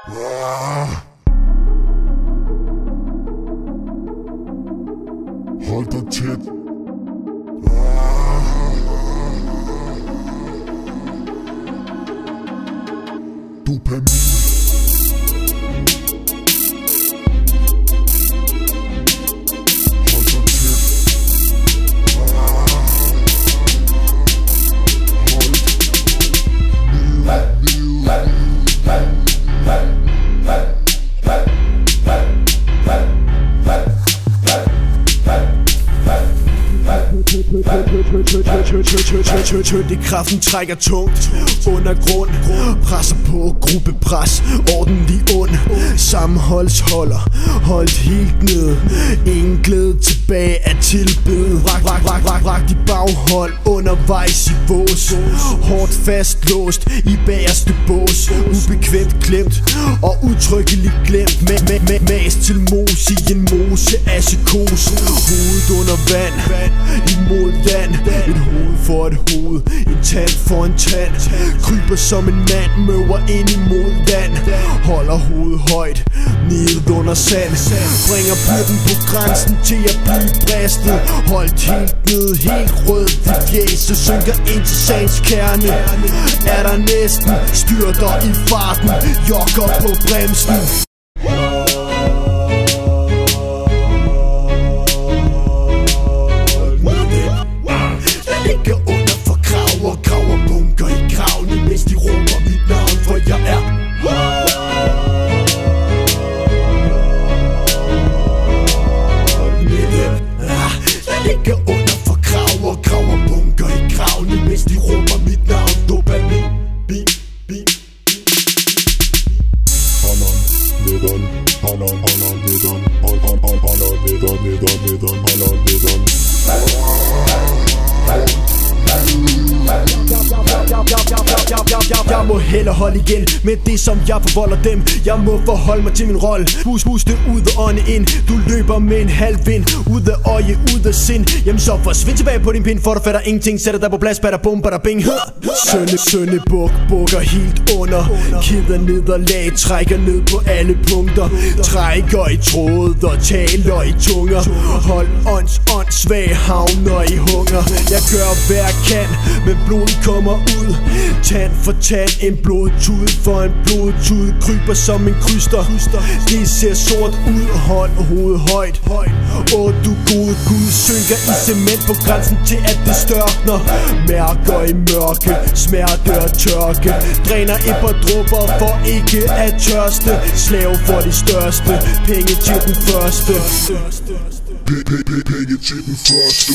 Hold dig tæt. Dopamin. Hold dig tæt. Tyngde kraften trækker tungt. Undergrund presser på, gruppepres, ordentlig ond. Sammenholdsholder, holdt helt ned. Ingen glæde tilbage at tilbede. Rakt i baghold, undervejs i vås. Hårdt fastlåst i bagerste bås. Ubekvemt klemt og udtrykkeligt glemt. Mas til mos i en mose af psykose. Hovedet under vand, imod land. Et hoved for et hoved, en tand for en tand. Kryber som en mand, møver ind imod vand. Holder hovedet højt, nede under sand. Bringer byrden på grænsen til at blive bristet. Holdt helt ned, helt rød i fjeset. Synker ind til sagens kerne. Er der næsten, styrter i farten. Jokker på bremsen. Jeg må hellere holde igen med det som jeg forvolder dem. Jeg må forholde mig til min rolle. Puste ud og ånde ind. Du løber med en halv vind. Ud af øje, ud af sind. Jamen så forsvind tilbage på din pind. For du fatter ingenting. Sætter dig på plads, batter bum, batter bing. Sønnebuk, bukker helt under. Keder nederlag, trækker ned på alle punkter. Trækker i tråd og taler i tunger. Hold åndssvag, havner i hunger. Jeg gør hvad jeg kan, men blodet kommer ud. Tand for tand, en blodtud for en blodtud. Kryber som en kryster. Det ser sort ud, hold hovedet højt. Åh du gode Gud, synker i cement på grænsen til at det størkner. Mærker i mørke, smerte og tørke. Dræner et par dråber for ikke at tørste. Slave for de største, penge til den første. Penge til den første.